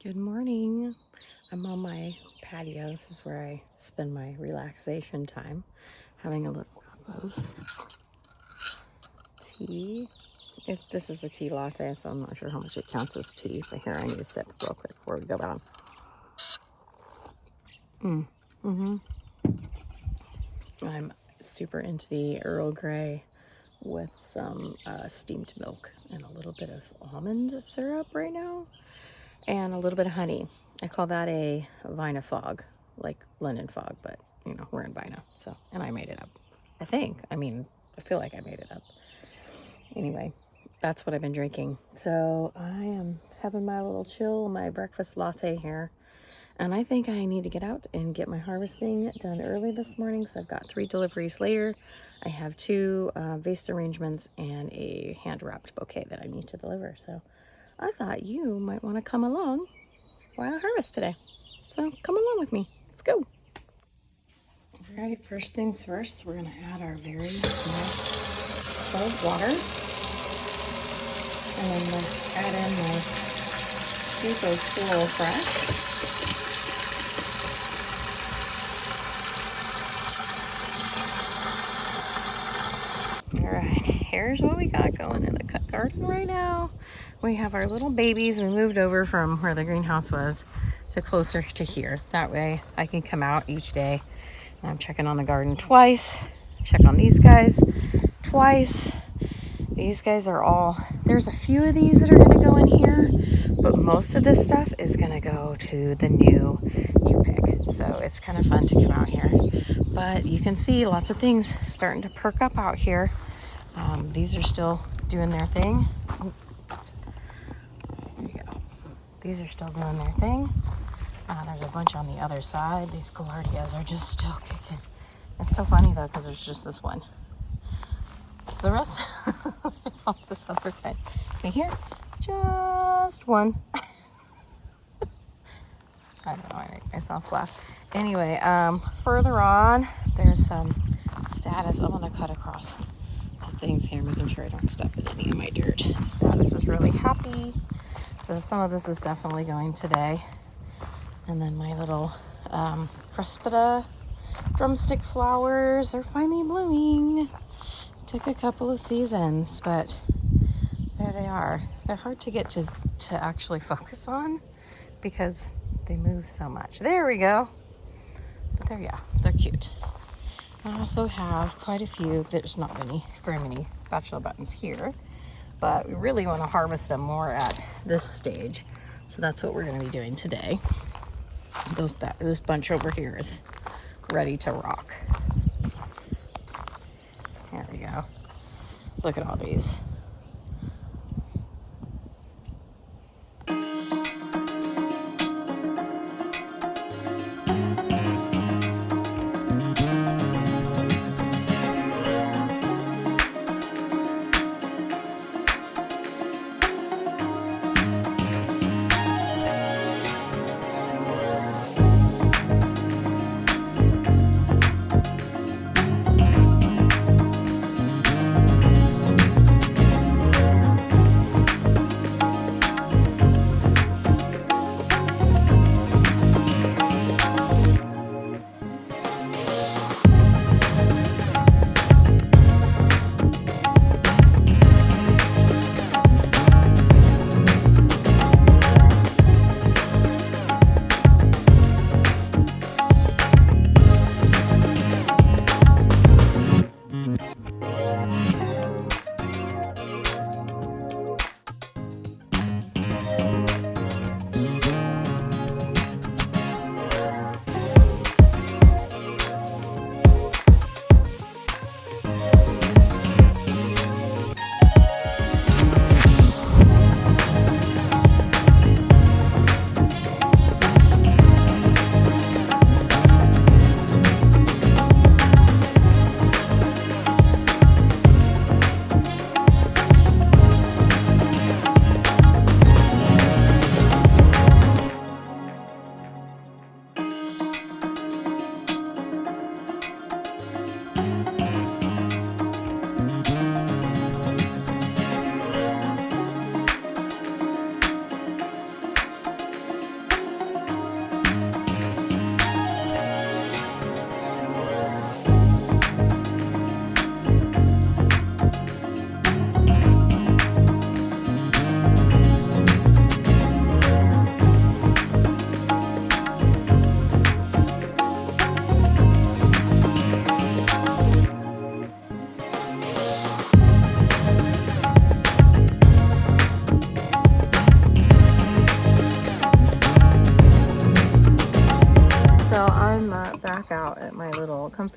Good morning. I'm on my patio. This is where I spend my relaxation time, having a little cup of tea. This is a tea latte, so I'm not sure how much it counts as tea, but here I need to sip real quick before we go down. I'm super into the Earl Grey with some steamed milk and a little bit of almond syrup right now, and a little bit of honey. I call that a Vina fog, like London fog, but we're in Vina. So, and I made it up. I think. I feel like I made it up. Anyway, that's what I've been drinking. So I am having my little chill, my breakfast latte here. And I think I need to get out and get my harvesting done early this morning. So I've got 3 deliveries later. I have 2 vase arrangements and a hand wrapped bouquet that I need to deliver. So I thought you might want to come along while I harvest today. So come along with me. Let's go. All right, first things first, we're going to add our very nice cold water. And then we'll add in my super cool fresh. All right, here's what we got going in the cut garden right now. We have our little babies. We moved over from where the greenhouse was to closer to here. That way I can come out each day. And I'm checking on the garden twice. Check on these guys twice. These guys are all, there's a few of these that are going to go in here, but most of this stuff is going to go to the new U-pick. So it's kind of fun to come out here. But you can see lots of things starting to perk up out here. These are still doing their thing. Oh, there you go. These are still doing their thing. There's a bunch on the other side. These gaillardias are just still kicking. It's so funny though, because there's just this one. The rest of this other kind. Okay, here, just one. I don't know, I make myself laugh. Anyway, further on, there's some status. I'm gonna cut across the things here, making sure I don't step in any of my dirt. Status is really happy. So some of this is definitely going today. And then my little crespida drumstick flowers are finally blooming. Took a couple of seasons, but there they are. They're hard to get to actually focus on because they move so much. There we go. But they're cute. I also have quite a few. There's not very many bachelor buttons here, but we really want to harvest them more at this stage. So that's what we're going to be doing today. This bunch over here is ready to rock. There we go. Look at all these.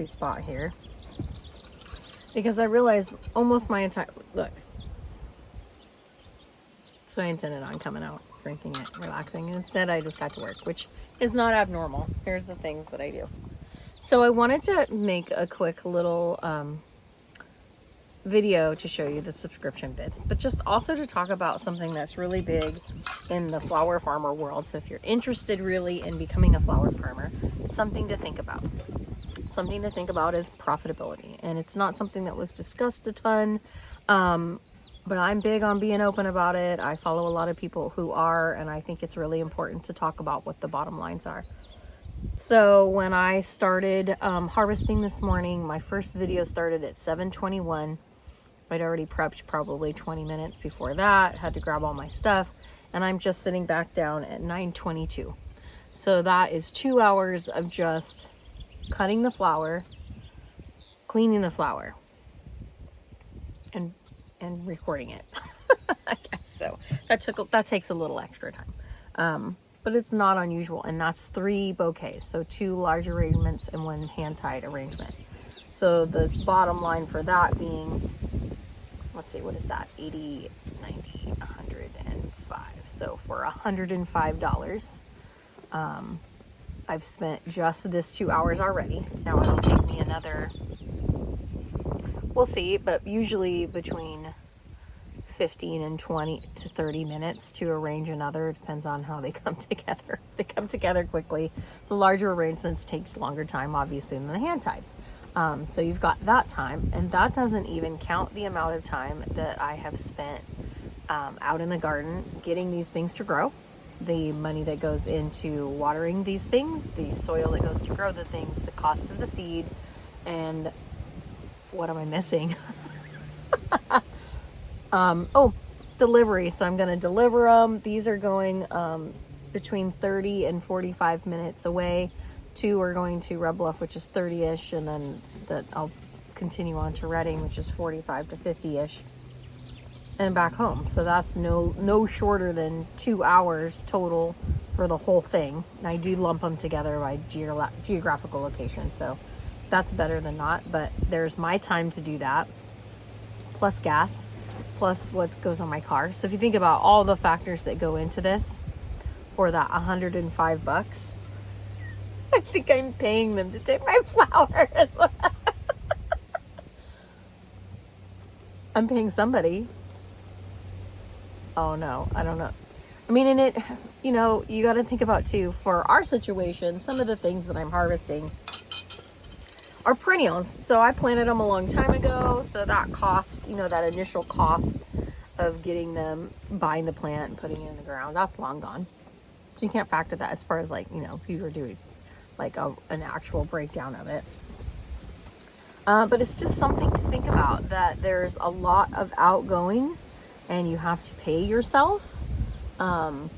comfy spot here because I realized almost my entire, look, so I intended on coming out, drinking it, relaxing. And instead I just got to work, which is not abnormal. Here's the things that I do. So I wanted to make a quick little video to show you the subscription bits, but just also to talk about something that's really big in the flower farmer world. So if you're interested really in becoming a flower farmer, it's something to think about. Something to think about is profitability, and it's not something that was discussed a ton, but I'm big on being open about it. I follow a lot of people who are, and I think it's really important to talk about what the bottom lines are. So when I started harvesting this morning, my first video started at 7:21. I'd already prepped probably 20 minutes before that, had to grab all my stuff, and I'm just sitting back down at 9:22. So that is 2 hours of just cutting the flower, cleaning the flower, and recording it. I guess so. That takes a little extra time. But it's not unusual, and that's 3 bouquets, so 2 large arrangements and 1 hand-tied arrangement. So the bottom line for that being, let's see, what is that? 80, 90, 105. So for $105, I've spent just this 2 hours already. Now it'll take me another, we'll see, but usually between 15 and 20 to 30 minutes to arrange another. It depends on how they come together. If they come together quickly. The larger arrangements take longer time, obviously, than the hand ties. So you've got that time, and that doesn't even count the amount of time that I have spent out in the garden getting these things to grow, the money that goes into watering these things, the soil that goes to grow the things, the cost of the seed, and what am I missing? Delivery. So I'm going to deliver them. These are going between 30 and 45 minutes away. 2 are going to Red Bluff, which is 30-ish, and then I'll continue on to Redding, which is 45 to 50-ish, and back home. So that's no shorter than 2 hours total for the whole thing. And I do lump them together by geographical location, so that's better than not. But there's my time to do that, plus gas, plus what goes on my car. So if you think about all the factors that go into this for that $105, I think I'm paying them to take my flowers. I'm paying somebody. Oh no, I don't know. I mean, and you got to think about too, for our situation, some of the things that I'm harvesting are perennials. So I planted them a long time ago. So that cost, that initial cost of getting them, buying the plant and putting it in the ground, that's long gone. So you can't factor that as far as if you were doing like an actual breakdown of it. But it's just something to think about, that there's a lot of outgoing and you have to pay yourself. I'm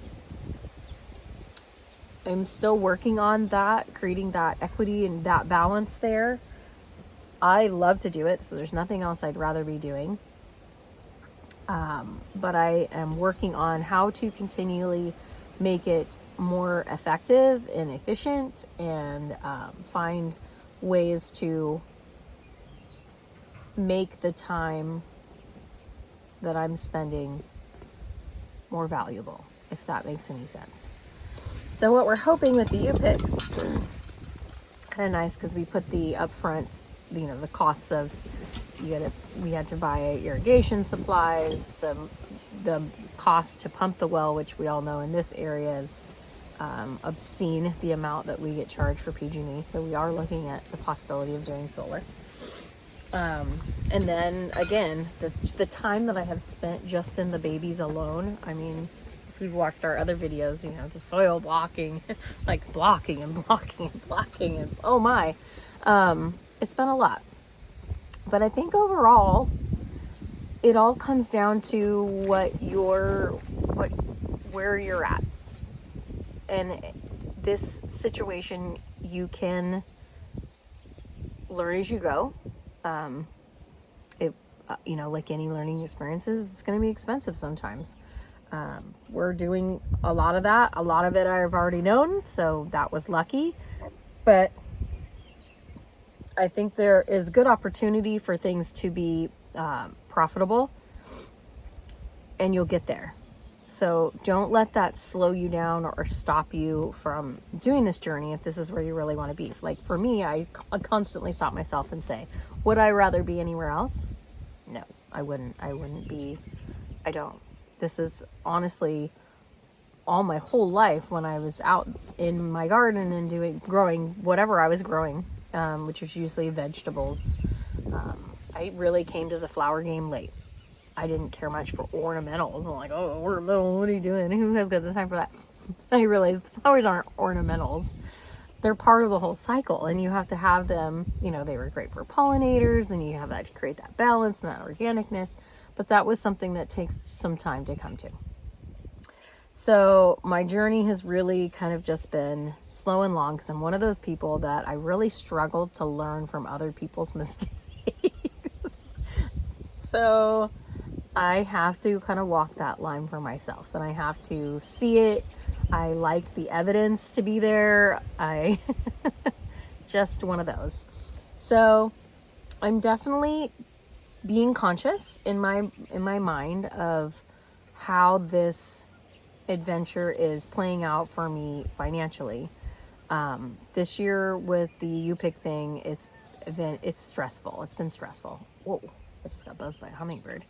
still working on that, creating that equity and that balance there. I love to do it, so there's nothing else I'd rather be doing. But I am working on how to continually make it more effective and efficient, and find ways to make the time that I'm spending more valuable, if that makes any sense. So what we're hoping with the U-Pick, kind of nice because we put the upfronts, the costs of, we had to buy irrigation supplies, the cost to pump the well, which we all know in this area is obscene, the amount that we get charged for PG&E. So we are looking at the possibility of doing solar. And then again, the time that I have spent just in the babies alone, I mean, if you've watched our other videos, the soil blocking, like blocking and oh my, it's been a lot. But I think overall, it all comes down to where you're at. And this situation, you can learn as you go. Like any learning experiences, it's going to be expensive sometimes. We're doing a lot of that. A lot of it I've already known, so that was lucky. But I think there is good opportunity for things to be profitable, and you'll get there. So don't let that slow you down or stop you from doing this journey if this is where you really want to be. Like for me, I constantly stop myself and say, would I rather be anywhere else? No, I wouldn't. I wouldn't be. I don't. This is honestly all my whole life when I was out in my garden and growing whatever I was growing, which was usually vegetables. I really came to the flower game late. I didn't care much for ornamentals. I'm like, oh, ornamental, what are you doing? Who has got the time for that? And I realized flowers aren't ornamentals. They're part of the whole cycle, and you have to have them, they were great for pollinators, and you have that to create that balance and that organicness. But that was something that takes some time to come to. So my journey has really kind of just been slow and long, because I'm one of those people that I really struggled to learn from other people's mistakes. So I have to kind of walk that line for myself, and I have to see it. I like the evidence to be there. I just one of those. So I'm definitely being conscious in my mind of how this adventure is playing out for me financially. This year with the UPIC thing, it's stressful. It's been stressful. Whoa, I just got buzzed by a hummingbird.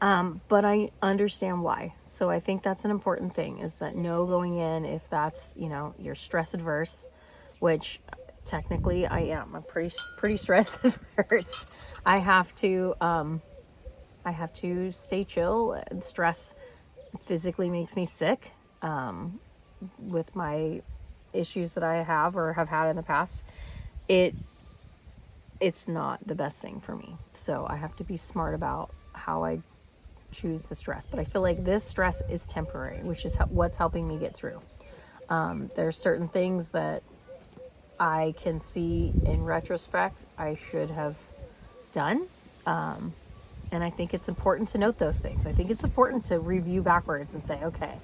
But I understand why. So I think that's an important thing, is that going in, if that's, you're stress adverse, which technically I am. I'm pretty stress adverse. I have to stay chill. Stress physically makes me sick, with my issues that I have or have had in the past. It's not the best thing for me. So I have to be smart about how I choose the stress. But I feel like this stress is temporary, which is what's helping me get through. There's certain things that I can see in retrospect I should have done. And I think it's important to note those things. I think it's important to review backwards and say, okay,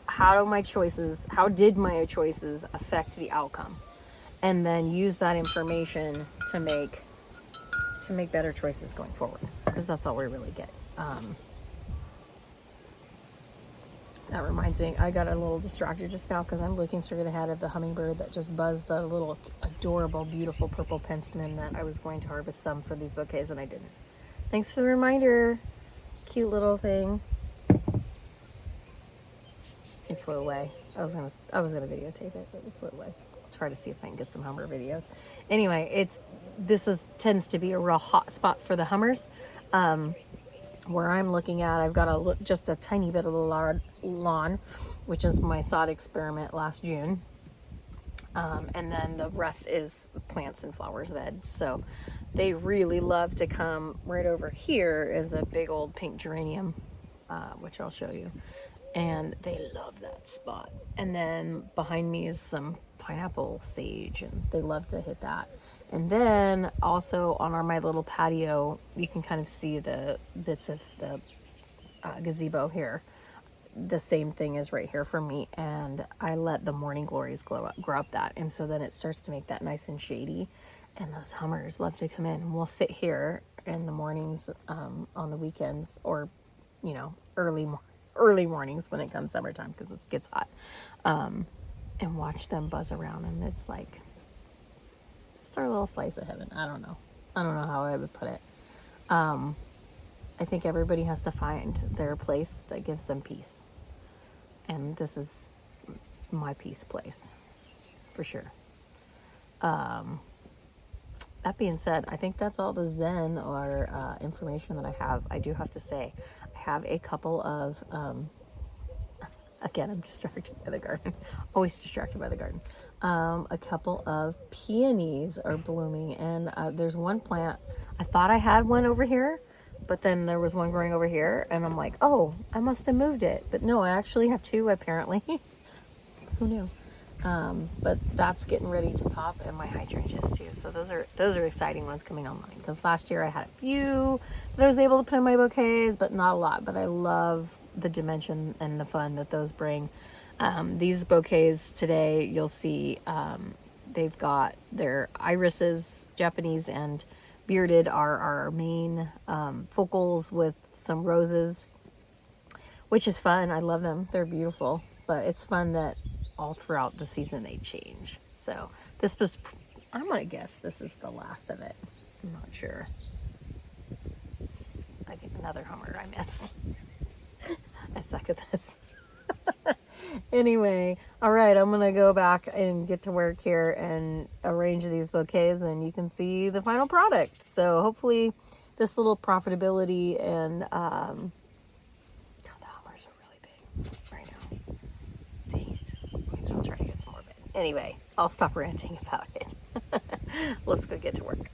how did my choices affect the outcome? And then use that information to make better choices going forward, because that's all we really get. That reminds me, I got a little distracted just now because I'm looking straight ahead of the hummingbird that just buzzed the little adorable, beautiful purple penstemon that I was going to harvest some for these bouquets, and I didn't. Thanks for the reminder. Cute little thing. It flew away. I was gonna videotape it, but it flew away. I'll try to see if I can get some hummer videos. Anyway, tends to be a real hot spot for the hummers. Where I'm looking at, I've got just a tiny bit of the lawn, which is my sod experiment last June. And then the rest is plants and flowers beds. So they really love to come. Right over here is a big old pink geranium, which I'll show you. And they love that spot. And then behind me is some pineapple sage, and they love to hit that. And then also on my little patio, you can kind of see the bits of the gazebo here. The same thing is right here for me, and I let the morning glories grow up that, and so then it starts to make that nice and shady, and those hummers love to come in, and we'll sit here in the mornings, on the weekends, or early mornings when it comes summertime, because it gets hot, and watch them buzz around, and it's like just our little slice of heaven. I don't know how I would put it. I think everybody has to find their place that gives them peace. And this is my peace place, for sure. That being said, I think that's all the Zen or information that I have. I do have to say, I have a couple of, again, I'm distracted by the garden. Always distracted by the garden. A couple of peonies are blooming, and there's one plant. I thought I had one over here, but then there was one growing over here, and I'm like, oh, I must have moved it. But no, I actually have two, apparently. Who knew? But that's getting ready to pop, and my hydrangeas too. So those are exciting ones coming online, because last year I had a few that I was able to put in my bouquets, but not a lot. But I love the dimension and the fun that those bring. These bouquets today, you'll see, they've got their irises, Japanese and bearded, are our main focals with some roses, which is fun. I love them. They're beautiful. But it's fun that all throughout the season they change. So this was, I'm going to guess this is the last of it. I'm not sure. I think another hummer I missed. I suck at this. Anyway, all right, I'm going to go back and get to work here and arrange these bouquets, and you can see the final product. So hopefully this little profitability and, God, the hummers are really big right now. Dang it. Maybe I'll try to get some more big. Anyway, I'll stop ranting about it. Let's go get to work.